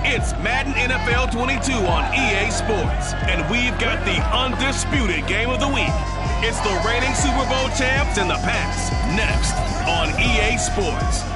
It's Madden NFL 22 on EA Sports, and we've got the undisputed game of the week. It's the reigning Super Bowl champs and the Pats, next on EA Sports.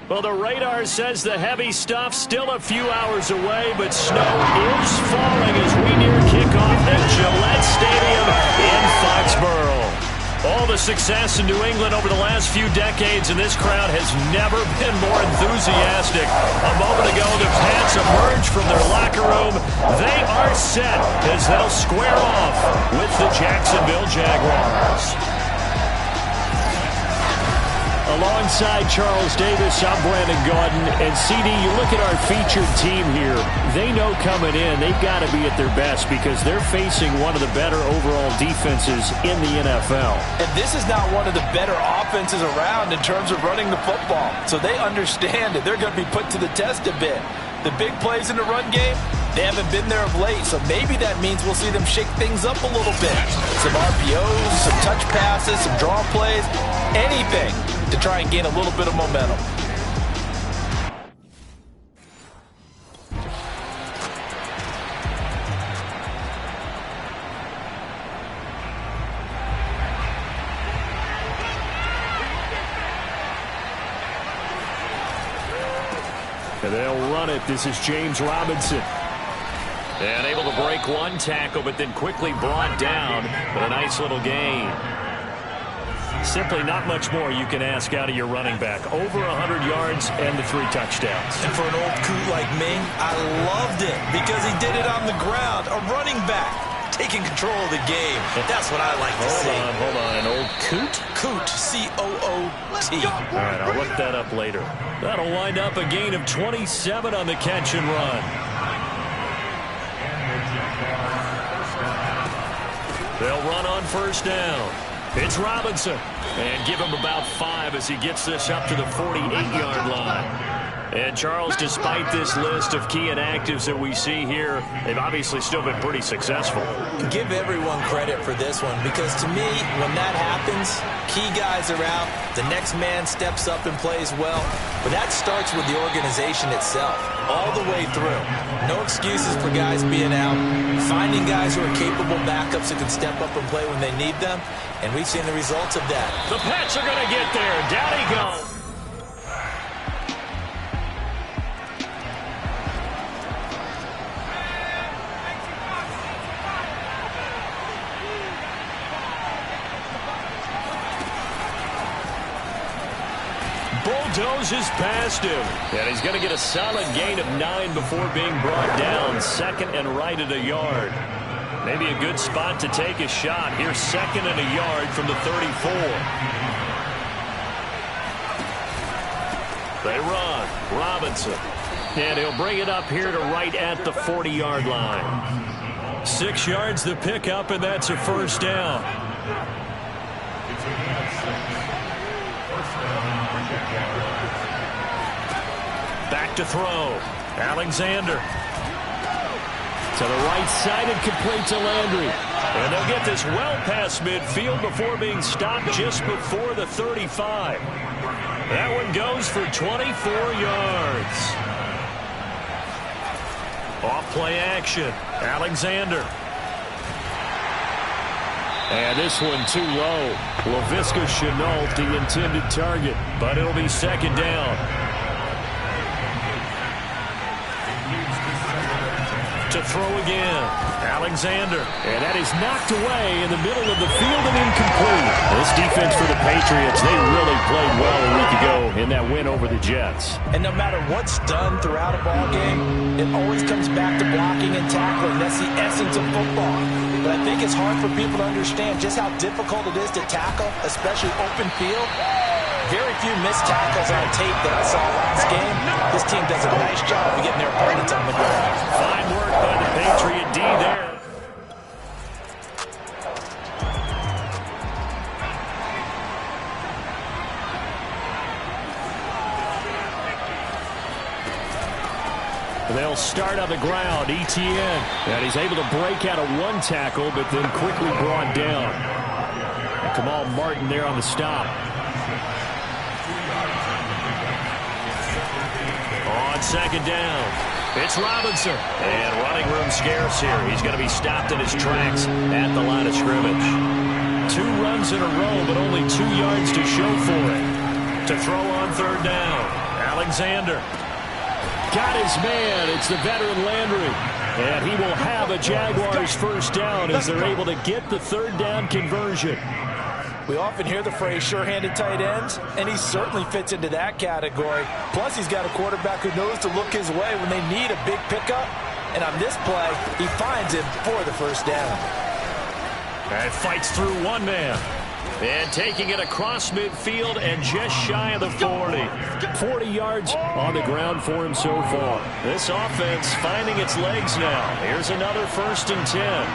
Well, the radar says the heavy stuff's still a few hours away, but snow is falling as we near kickoff at Gillette Stadium in Foxborough. All the success in New England over the last few decades, and this crowd has never been more enthusiastic. A moment ago, the Pats emerged from their locker room. They are set as they'll square off with the Jacksonville Jaguars. Alongside Charles Davis, I'm Brandon Gaudin. And CD, you look at our featured team here. They know coming in they've got to be at their best because they're facing one of the better overall defenses in the NFL. And this is not one of the better offenses around in terms of running the football. So they understand that they're going to be put to the test a bit. The big plays in the run game, they haven't been there of late, so maybe that means we'll see them shake things up a little bit. Some RPOs, some touch passes, some draw plays, anything to try and gain a little bit of momentum. And they'll run it. This is James Robinson. And able to break one tackle, but then quickly brought down. But a nice little gain. Simply not much more you can ask out of your running back. Over 100 yards and the 3 touchdowns. And for an old coot like me, I loved it because he did it on the ground. A running back taking control of the game. That's what I like to see. Hold on. An old coot? Coot, C-O-O-T. All right, I'll look that up later. That'll wind up a gain of 27 on the catch and run. They'll run on first down. It's Robinson. And give him about 5 as he gets this up to the 48-yard line. And, Charles, despite this list of key inactives that we see here, they've obviously still been pretty successful. Give everyone credit for this one because, to me, when that happens, key guys are out, the next man steps up and plays well. But that starts with the organization itself, all the way through. No excuses for guys being out, finding guys who are capable backups who can step up and play when they need them, and we've seen the results of that. The Pats are going to get there. Down he goes. Bulldozes past him. And he's going to get a solid gain of 9 before being brought down. Second and right at a yard. Maybe a good spot to take a shot. Here's second and a yard from the 34. They run. Robinson. And he'll bring it up here to right at the 40-yard line. 6 yards the pickup, and that's a first down. Back to throw. Alexander. To the right side and complete to Landry. And they'll get this well past midfield before being stopped just before the 35. That one goes for 24 yards. Off play action. Alexander. And this one too low. Laviska Shenault, the intended target. But it'll be second down. To throw again. Alexander. And that is knocked away in the middle of the field and incomplete. This defense for the Patriots, they really played well a week ago in that win over the Jets. And no matter what's done throughout a ball game, it always comes back to blocking and tackling. That's the essence of football. But I think it's hard for people to understand just how difficult it is to tackle, especially open field. Very few missed tackles on tape that I saw last game. This team does a nice job of getting their opponents on the ground. Fine work by the Patriot D there. They'll start on the ground. Etienne. And he's able to break out of one tackle, but then quickly brought down. And Kamal Martin there on the stop. On second down, it's Robinson. And running room scarce here. He's going to be stopped in his tracks at the line of scrimmage. 2 runs in a row, but only 2 yards to show for it. To throw on third down, Alexander. Got his man. It's the veteran Landry. And he will have a Jaguars first down as they're able to get the third down conversion. We often hear the phrase sure-handed tight ends, and he certainly fits into that category. Plus, he's got a quarterback who knows to look his way when they need a big pickup. And on this play, he finds him for the first down. And fights through one man. And taking it across midfield and just shy of the 40. 40 yards on the ground for him so far. This offense finding its legs now. Here's another 1st and 10.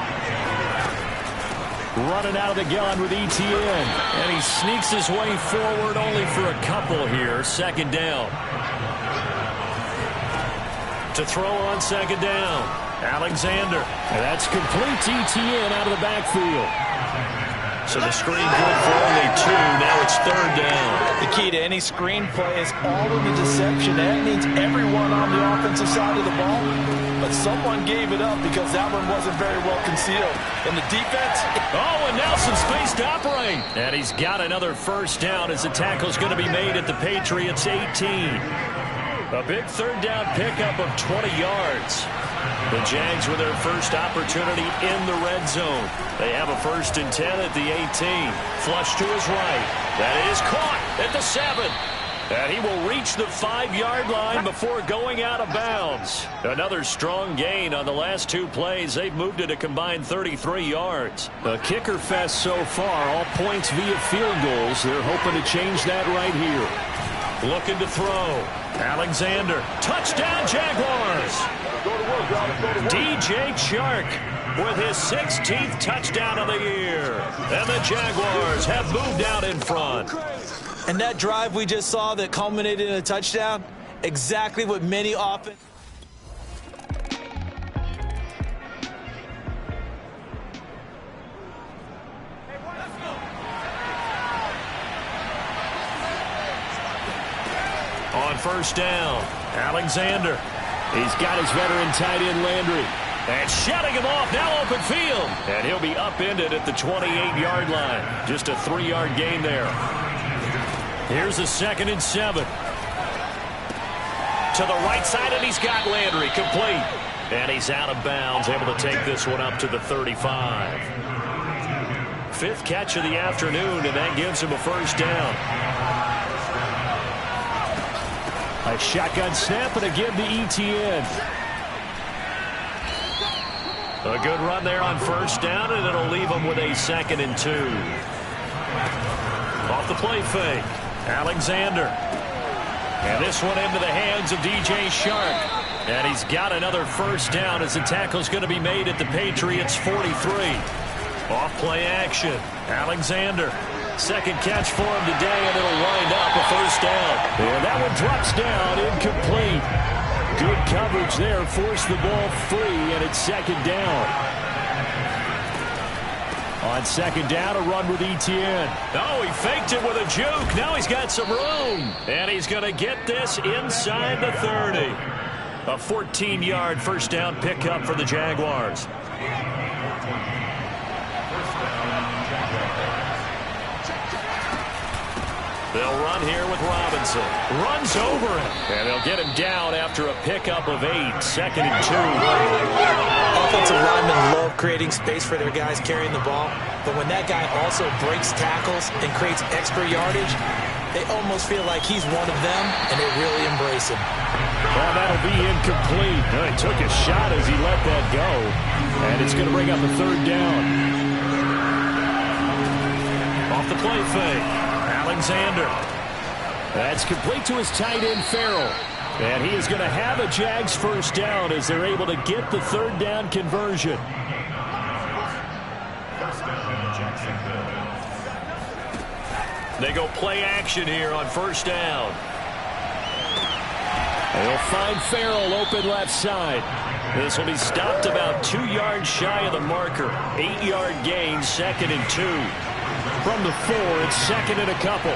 Running out of the gun with Etienne. And he sneaks his way forward only for a couple here. Second down. To throw on second down, Alexander. And that's complete to Etienne out of the backfield. So the screen good for only 2. Now it's third down. The key to any screen play is all of the deception. That means everyone on the offensive side of the ball. But someone gave it up because that one wasn't very well concealed. And the defense... Oh, and now some space to operate. And he's got another first down as the tackle's going to be made at the Patriots 18. A big third down pickup of 20 yards. The Jags with their first opportunity in the red zone. They have a 1st and 10 at the 18. Flush to his right. That is caught at the 7. And he will reach the 5-yard line before going out of bounds. Another strong gain on the last 2 plays. They've moved it a combined 33 yards. A kicker fest so far. All points via field goals. They're hoping to change that right here. Looking to throw. Alexander. Touchdown, Jaguars. DJ Chark with his 16th touchdown of the year. And the Jaguars have moved out in front. And that drive we just saw that culminated in a touchdown, exactly what many offense... On first down, Alexander. He's got his veteran tight end Landry. And shutting him off, now open field. And he'll be upended at the 28-yard line. Just a 3-yard gain there. Here's a 2nd and 7. To the right side, and he's got Landry complete. And he's out of bounds, able to take this one up to the 35. 5th catch of the afternoon, and that gives him a first down. A shotgun snap, and again to Etienne. A good run there on first down, and it'll leave him with a 2nd and 2. Off the play fake, Alexander. And this one into the hands of DJ Chark. And he's got another first down as the tackle's going to be made at the Patriots 43. Off play action, Alexander. 2nd catch for him today, and it'll wind up a first down. And that one drops down, incomplete. Good coverage there, forced the ball free, and it's 2nd down. On 2nd down, a run with Etienne. Oh, he faked it with a juke. Now he's got some room. And he's going to get this inside the 30. A 14-yard first down pickup for the Jaguars. They'll run here with Robinson. Runs over him. And they'll get him down after a pickup of 8. 2nd and 2. Offensive linemen love creating space for their guys carrying the ball. But when that guy also breaks tackles and creates extra yardage, they almost feel like he's one of them, and they really embrace him. Well, that'll be incomplete. He took a shot as he let that go. And it's going to bring up a 3rd down. Off the play fake. Alexander. That's complete to his tight end, Farrell. And he is going to have a Jags first down as they're able to get the 3rd down conversion. They go play action here on first down. They'll find Farrell open left side. This will be stopped about 2 yards shy of the marker. 8-yard gain, 2nd and 2. From the 4, it's 2nd and a couple.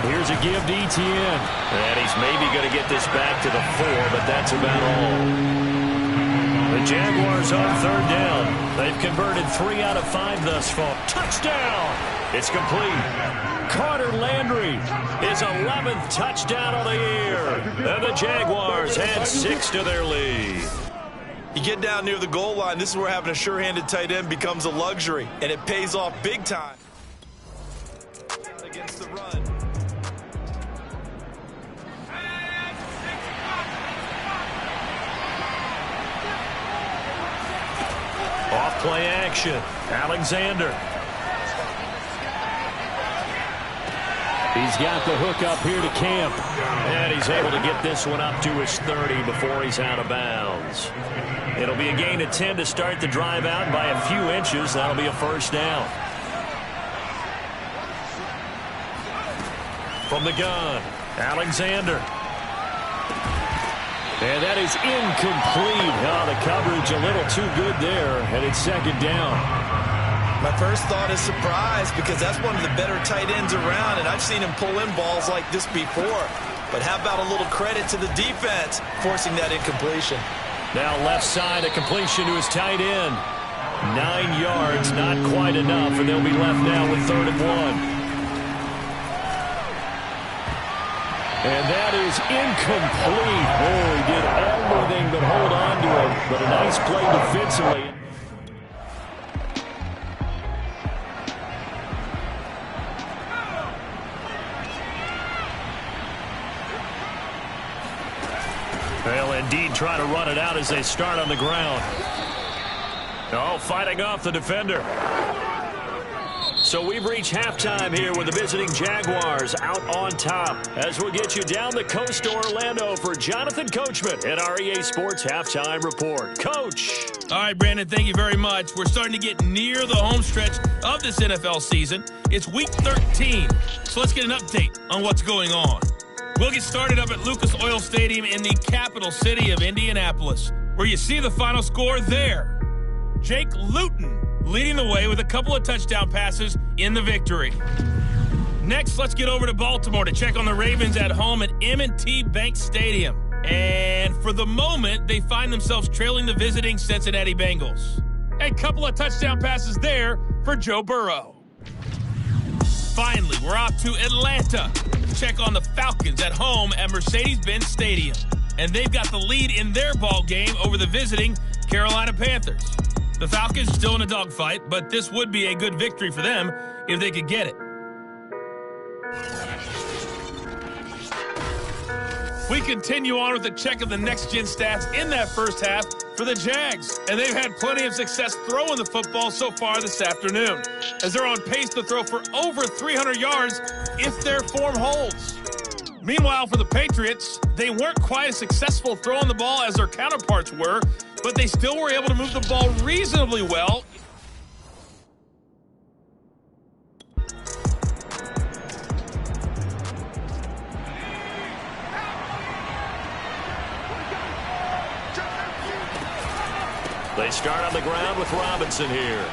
Here's a give to Etienne. And he's maybe going to get this back to the 4, but that's about all. The Jaguars on 3rd down. They've converted 3 out of 5 thus far. Touchdown! It's complete. Carter Landry, his 11th touchdown of the year. And the Jaguars add 6 to their lead. You get down near the goal line, this is where having a sure-handed tight end becomes a luxury, and it pays off big time against the run. Off play action. Alexander. He's got the hook up here to Camp. And he's able to get this one up to his 30 before he's out of bounds. It'll be a gain of 10 to start the drive out. By a few inches, that'll be a 1st down. From the gun, Alexander. And that is incomplete. Oh, the coverage a little too good there, and it's 2nd down. My first thought is surprise, because that's one of the better tight ends around, and I've seen him pull in balls like this before. But how about a little credit to the defense forcing that incompletion? Now left side, a completion to his tight end. 9 yards, not quite enough, and they'll be left now with 3rd and 1. And that is incomplete. Oh, he did everything but hold on to it. But a nice play defensively. They'll indeed try to run it out as they start on the ground. Oh, fighting off the defender. So we've reached halftime here with the visiting Jaguars out on top. As we'll get you down the coast to Orlando for Jonathan Coachman at our EA Sports Halftime Report. Coach. All right, Brandon, thank you very much. We're starting to get near the home stretch of this NFL season. It's Week 13, so let's get an update on what's going on. We'll get started up at Lucas Oil Stadium in the capital city of Indianapolis, where you see the final score there. Jake Luton leading the way with a couple of touchdown passes in the victory. Next, let's get over to Baltimore to check on the Ravens at home at M&T Bank Stadium. And for the moment, they find themselves trailing the visiting Cincinnati Bengals. A couple of touchdown passes there for Joe Burrow. Finally, we're off to Atlanta to check on the Falcons at home at Mercedes-Benz Stadium. And they've got the lead in their ball game over the visiting Carolina Panthers. The Falcons still in a dogfight, but this would be a good victory for them if they could get it. We continue on with a check of the next-gen stats in that first half for the Jags, and they've had plenty of success throwing the football so far this afternoon, as they're on pace to throw for over 300 yards if their form holds. Meanwhile, for the Patriots, they weren't quite as successful throwing the ball as their counterparts were, but they still were able to move the ball reasonably well. They start on the ground with Robinson here.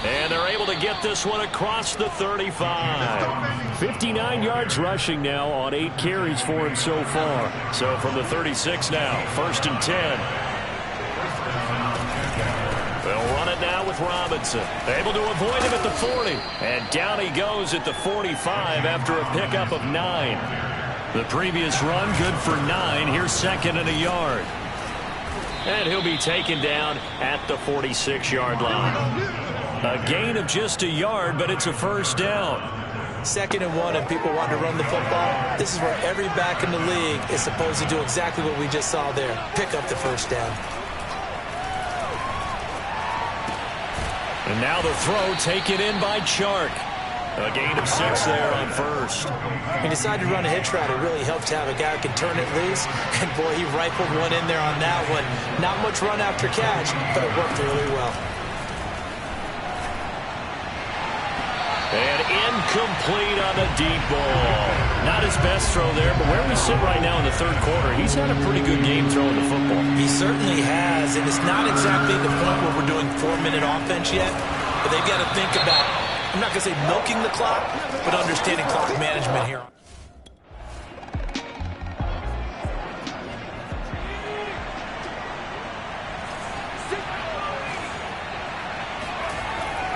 And they're able to get this one across the 35. 59 yards rushing now on 8 carries for him so far. So from the 36 now, 1st and 10. They'll run it now with Robinson. Able to avoid him at the 40. And down he goes at the 45 after a pickup of 9. The previous run good for 9. Here's 2nd and a yard. And he'll be taken down at the 46-yard line. A gain of just a yard, but it's a 1st down. 2nd and 1, and people want to run the football. This is where every back in the league is supposed to do exactly what we just saw there. Pick up the 1st down. And now the throw taken in by Chark. A gain of 6 there on 1st. He decided to run a hitch route. It really helped to have a guy who can turn it loose. And, boy, he rifled one in there on that one. Not much run after catch, but it worked really well. And Incomplete on the deep ball. Not his best throw there, but where we sit right now in the third quarter, he's had a pretty good game throwing the football. He certainly has, and it's not exactly the point where we're doing 4-minute offense yet, but they've got to think about, I'm not going to say milking the clock, but understanding clock management here.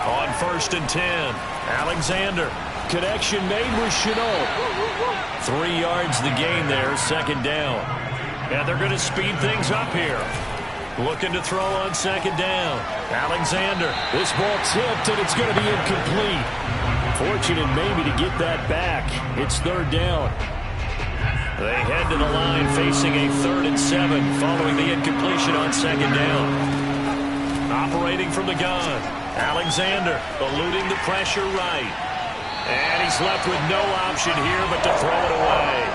On 1st and 10, Alexander. Connection made with Chenault. 3 yards the gain there, 2nd down. And they're going to speed things up here. Looking to throw on 2nd down. Alexander. This ball tipped, and it's going to be incomplete. Fortunate maybe to get that back. It's 3rd down. They head to the line facing a 3rd and 7 following the incompletion on 2nd down. Operating from the gun. Alexander eluding the pressure right. And he's left with no option here but to throw it away.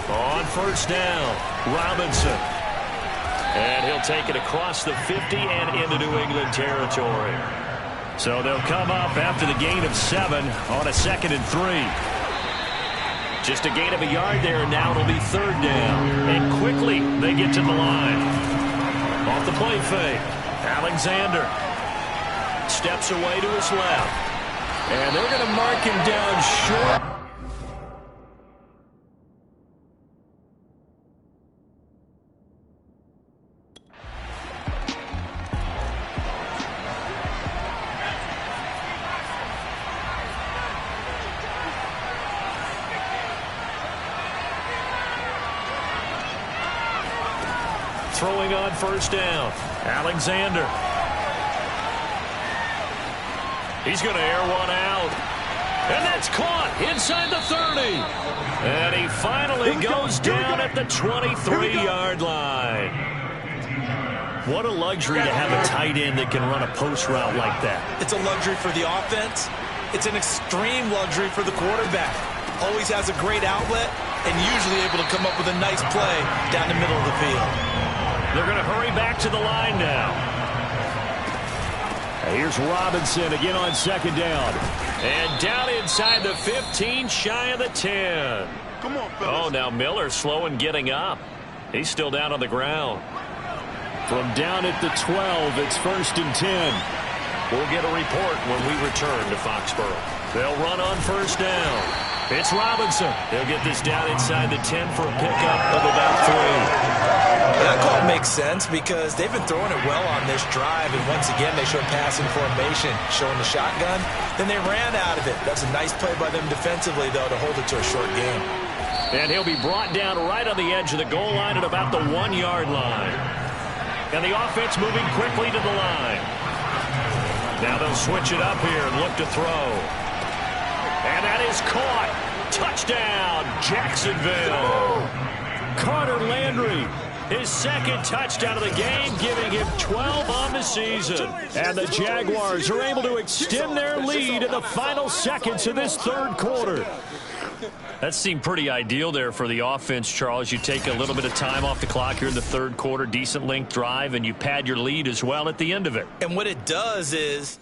On 1st down, Robinson. And he'll take it across the 50 and into New England territory. So they'll come up after the gain of 7 on a 2nd and 3. Just a gain of a yard there, and now it'll be 3rd down. And quickly they get to the line. Off the play fake, Alexander steps away to his left. And they're going to mark him down short. Throwing on 1st down, Alexander. He's going to air one out. And that's caught inside the 30. And he finally goes down at the 23-yard line. What a luxury to have a tight end that can run a post route like that. It's a luxury for the offense. It's an extreme luxury for the quarterback. Always has a great outlet and usually able to come up with a nice play down the middle of the field. They're going to hurry back to the line now. Here's Robinson again on 2nd down. And down inside the 15, shy of the 10. Come on, fellas. Oh, now Miller slow in getting up. He's still down on the ground. From down at the 12, it's 1st and 10. We'll get a report when we return to Foxborough. They'll run on 1st down. It's Robinson. He'll get this down inside the 10 for a pickup of about 3. That call makes sense because they've been throwing it well on this drive, and once again they showed passing formation, showing the shotgun. Then they ran out of it. That's a nice play by them defensively, though, to hold it to a short game. And he'll be brought down right on the edge of the goal line at about the 1-yard line. And the offense moving quickly to the line. Now they'll switch it up here and look to throw. And that is caught. Touchdown, Jacksonville. Carter Landry, his 2nd touchdown of the game, giving him 12 on the season. And the Jaguars are able to extend their lead in the final seconds of this 3rd quarter. That seemed pretty ideal there for the offense, Charles. You take a little bit of time off the clock here in the 3rd quarter, decent length drive, and you pad your lead as well at the end of it. And what it does is...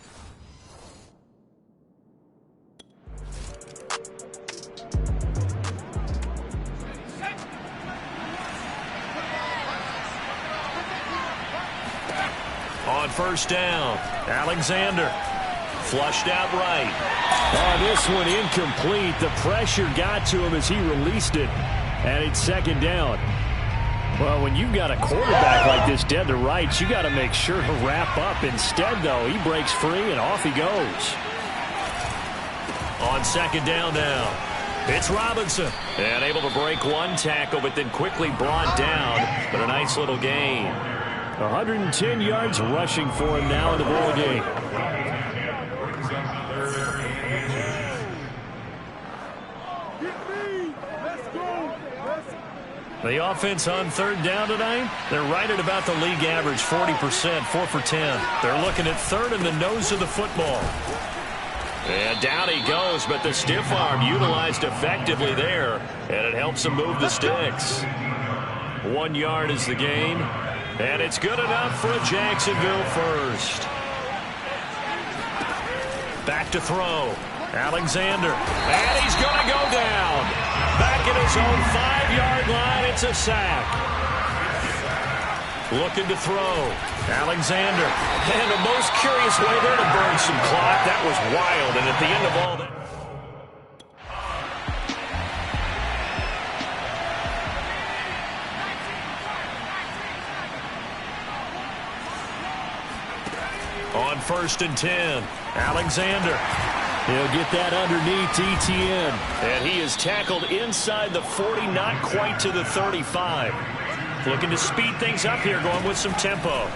On 1st down, Alexander flushed out right. Oh, this one incomplete. The pressure got to him as he released it, and it's 2nd down. Well, when you've got a quarterback like this dead to rights, you got to make sure to wrap up. Instead, though, he breaks free and off he goes. On 2nd down now, it's Robinson. And able to break one tackle, but then quickly brought down. But a nice little gain. 110 yards rushing for him now in the ball game. The offense on 3rd down tonight, they're right at about the league average, 40%, 4 for 10. They're looking at 3rd in the nose of the football. And down he goes, but the stiff arm utilized effectively there, and it helps him move the sticks. 1 yard is the gain, and it's good enough for a Jacksonville first. Back to throw. Alexander, and he's going to go down. Back at his own 5-yard line, it's a sack. Looking to throw. Alexander. And the most curious way there to burn some clock. That was wild, and at the end of all that. On 1st and 10, Alexander. He'll get that underneath ETN. And he is tackled inside the 40, not quite to the 35. Looking to speed things up here, going with some tempo.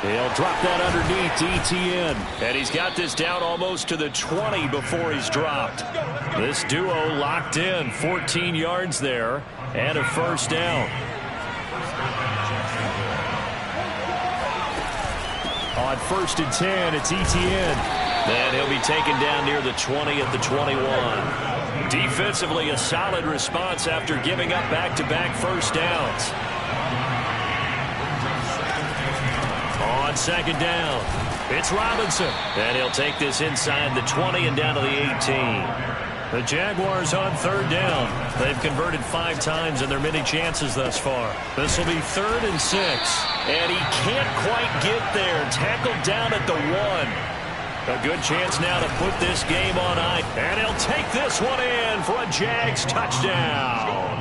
He'll drop that underneath ETN. And he's got this down almost to the 20 before he's dropped. This duo locked in, 14 yards there, and a first down. On 1st and 10, it's ETN. And he'll be taken down near the 20 at the 21. Defensively, a solid response after giving up back-to-back first downs. On 2nd down, it's Robinson. And he'll take this inside the 20 and down to the 18. The Jaguars on 3rd down. They've converted 5 times in their many chances thus far. This will be 3rd and 6. And he can't quite get there. Tackled down at the 1. A good chance now to put this game on ice. And he'll take this one in for a Jags touchdown.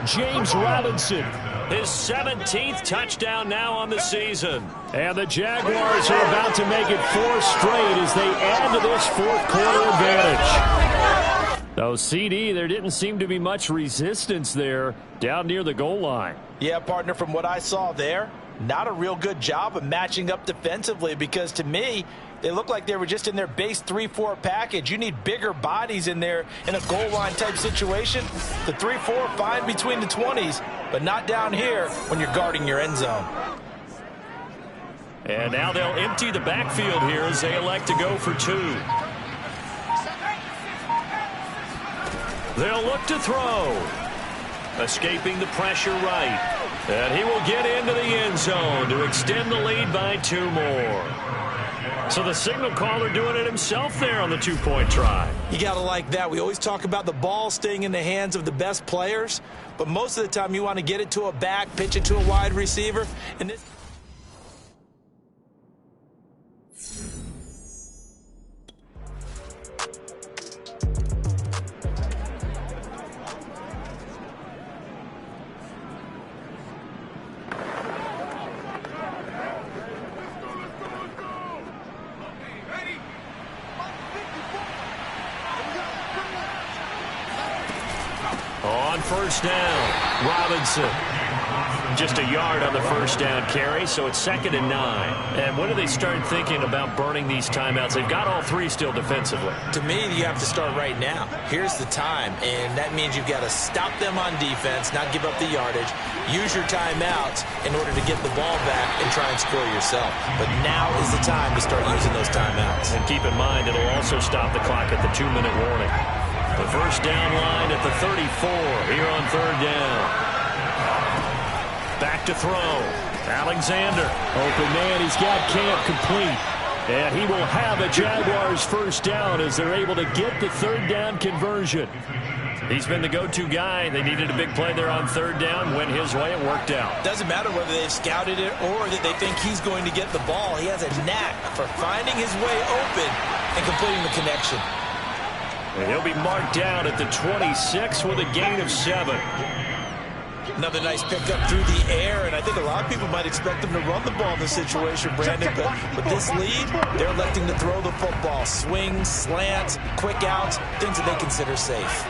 James Robinson, his 17th touchdown now on the season. And the Jaguars are about to make it 4 straight as they add to this 4th quarter advantage. So, CD, there didn't seem to be much resistance there down near the goal line. Yeah, partner, from what I saw there, not a real good job of matching up defensively because to me, they look like they were just in their base 3-4 package. You need bigger bodies in there in a goal line type situation. The 3-4 fine between the 20s, but not down here when you're guarding your end zone. And now they'll empty the backfield here as they elect to go for 2. They'll look to throw. Escaping the pressure right. And he will get into the end zone to extend the lead by 2 more. So the signal caller doing it himself there on the 2-point try. You got to like that. We always talk about the ball staying in the hands of the best players, but most of the time you want to get it to a back, pitch it to a wide receiver. And this on 1st down, Robinson. Just a yard on the 1st down carry, so it's 2nd and 9. And when do they start thinking about burning these timeouts? They've got all 3 still defensively. To me, you have to start right now. Here's the time, and that means you've got to stop them on defense, not give up the yardage, use your timeouts in order to get the ball back and try and score yourself. But now is the time to start using those timeouts. And keep in mind, it'll also stop the clock at the 2-minute warning. The 1st down line at the 34 here on 3rd down. Back to throw. Alexander. Open man. He's got camp complete. And he will have a Jaguars 1st down as they're able to get the 3rd down conversion. He's been the go-to guy. They needed a big play there on 3rd down. Went his way. It worked out. Doesn't matter whether they've scouted it or that they think he's going to get the ball. He has a knack for finding his way open and completing the connection. And he'll be marked down at the 26 with a gain of 7. Another nice pickup through the air, and I think a lot of people might expect them to run the ball in this situation, Brandon, but with this lead, they're electing to throw the football. Swings, slants, quick outs, things that they consider safe.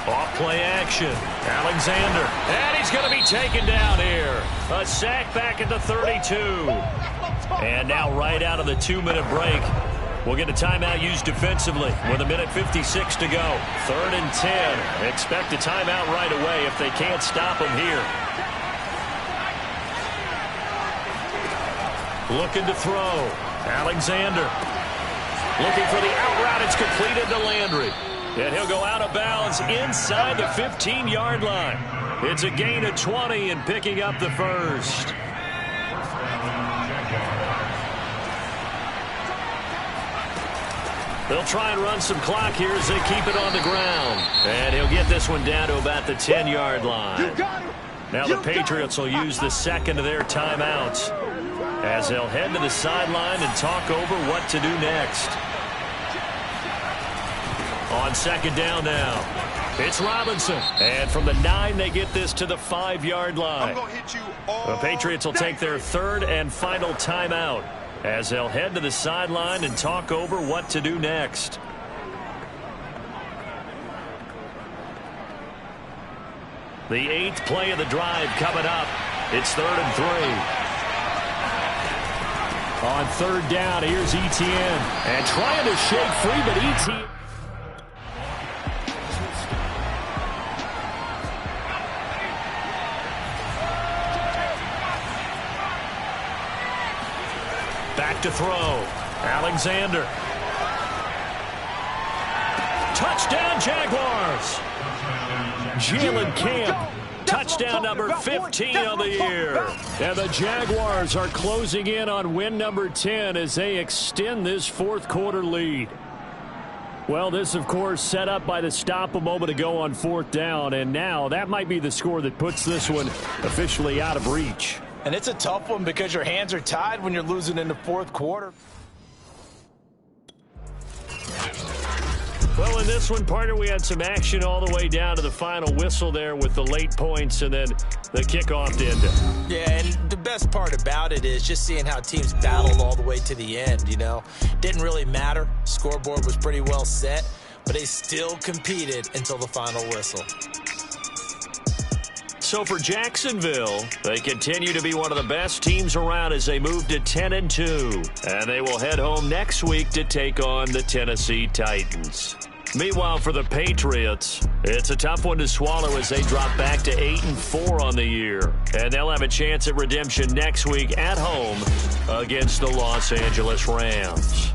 Off play action. Alexander. And he's going to be taken down here. A sack back at the 32. And now right out of the 2-minute break, we'll get a timeout used defensively with 1:56 to go. 3rd and 10. Expect a timeout right away if they can't stop them here. Looking to throw. Alexander. Looking for the out route. It's completed to Landry. And he'll go out of bounds inside the 15-yard line. It's a gain of 20 and picking up the first. They'll try and run some clock here as they keep it on the ground. And he'll get this one down to about the 10-yard line. Now the Patriots will use the second of their timeouts as they'll head to the sideline and talk over what to do next. On second down now, it's Robinson. And from the 9, they get this to the 5-yard line. The Patriots will take their third and final timeout as they'll head to the sideline and talk over what to do next. The 8th play of the drive coming up. It's 3rd and 3. On third down, here's Etienne. And trying to shake free, but Etienne... Back to throw. Alexander. Touchdown, Jaguars. Jalen Camp. Touchdown number 15 on the year. And the Jaguars are closing in on win number 10 as they extend this fourth quarter lead. Well, this, of course, set up by the stop a moment ago on fourth down. And now that might be the score that puts this one officially out of reach. And it's a tough one because your hands are tied when you're losing in the fourth quarter. Well, in this one, partner, we had some action all the way down to the final whistle there with the late points and then the kickoff to end it. Yeah, and the best part about it is just seeing how teams battled all the way to the end, you know. Didn't really matter. Scoreboard was pretty well set, but they still competed until the final whistle. So for Jacksonville, they continue to be one of the best teams around as they move to 10-2. And they will head home next week to take on the Tennessee Titans. Meanwhile, for the Patriots, it's a tough one to swallow as they drop back to 8-4 on the year. And they'll have a chance at redemption next week at home against the Los Angeles Rams.